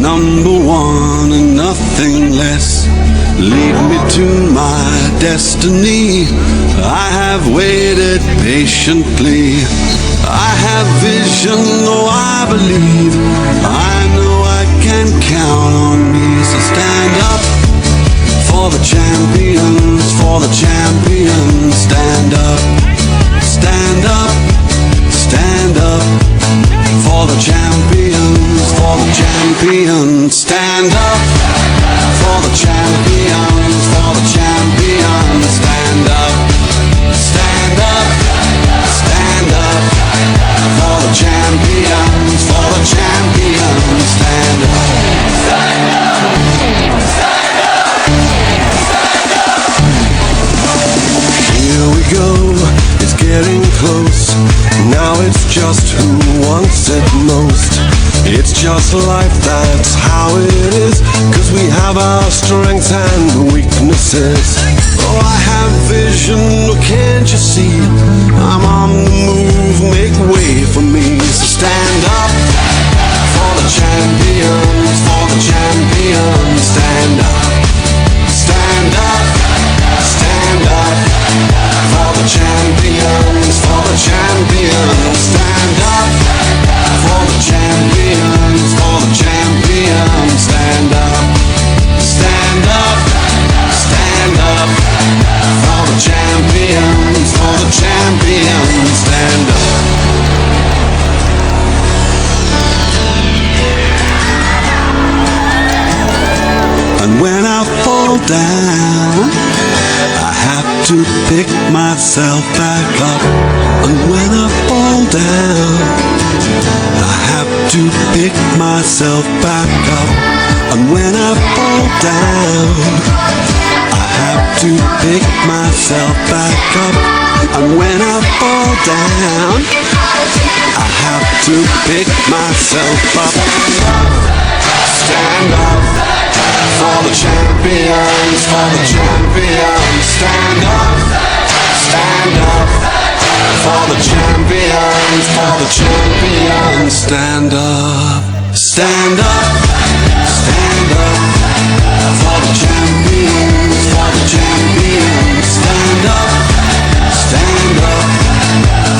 number one and nothing less. Lead me to my destiny. I have waited patiently. I have vision, oh I believe. I know I can count on me. So stand up for the champions, for the champions. Stand up, stand up, stand up for the champions, for the champions. Stand up for the champions, for the champions. Stand up, stand up, stand up for the champions, for the champions. Stand up, stand up, stand up, stand up. Here we go, it's getting close. Now it's just who wants it most. It's just life, that's how it is. 'Cause we have our strengths and weaknesses. Oh, I have vision, oh, can't you see? I'm on the move, make way for me. So stand up for the champions, for the champions. Stand up, stand up, stand up for the champions, for the champions. Stand up for the champions, for the champions. Stand up, stand up, stand up for the champions, for the champions. Stand up. And when I fall down, I have to pick myself back up. And when I fall down, I have to pick myself back up. And when I fall down, I have to pick myself back up. And when I fall down, I have to pick myself up. Stand up for the champions, for the champions. Stand up, stand up for the champions, for the champions. Stand up, stand up, stand up for the champions, for the champions. Stand up, stand up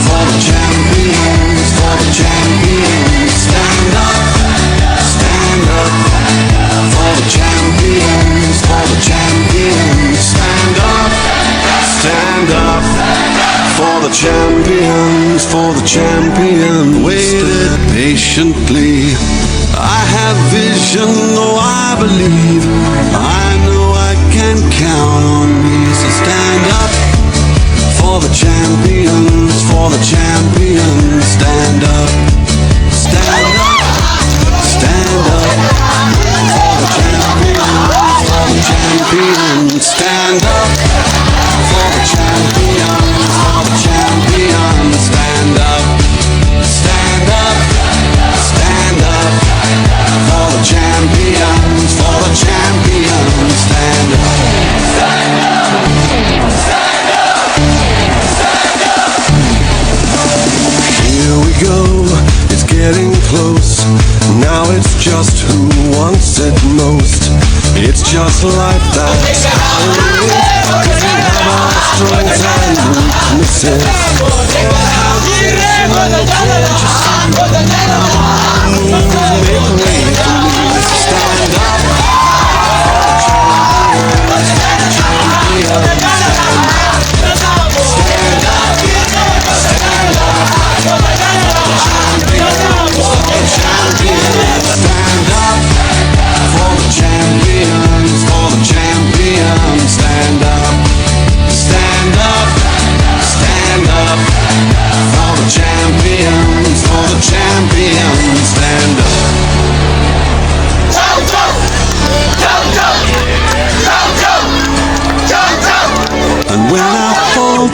for the champions, for the champions. Stand up, stand up for the champions, for the champions. Stand up, stand up for the champions, for the champions. Waited patiently. I have vision, oh I believe. I know I can count on me. So stand up for the champions, for the champions. Stand up, stand up, stand up for the champions, for the champions. Stand up for the champions, for the champions. Stand up, stand up, stand up for the champions, for the champions. Stand up, stand up, stand up, stand up. Here we go, it's getting close. Now it's just who wants it most. It's just life, that's how it is. 'Cause we have our strengths and weaknesses. Stand up.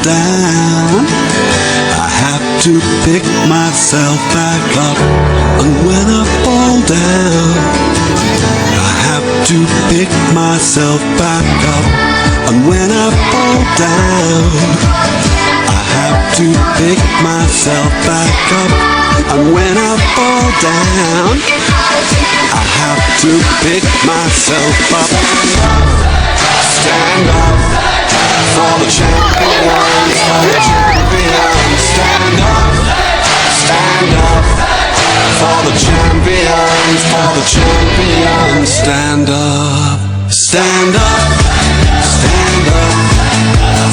Down, I have to pick myself back up. And when I fall down, I have to pick myself back up. And when I fall down, I have to pick myself back up. And when I fall down, I have to to pick myself up. Stand up for the champions, for the champions. Stand up for the champions, for the champions. Stand up stand up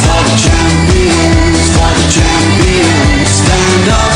for the champions, for the champions. Stand up.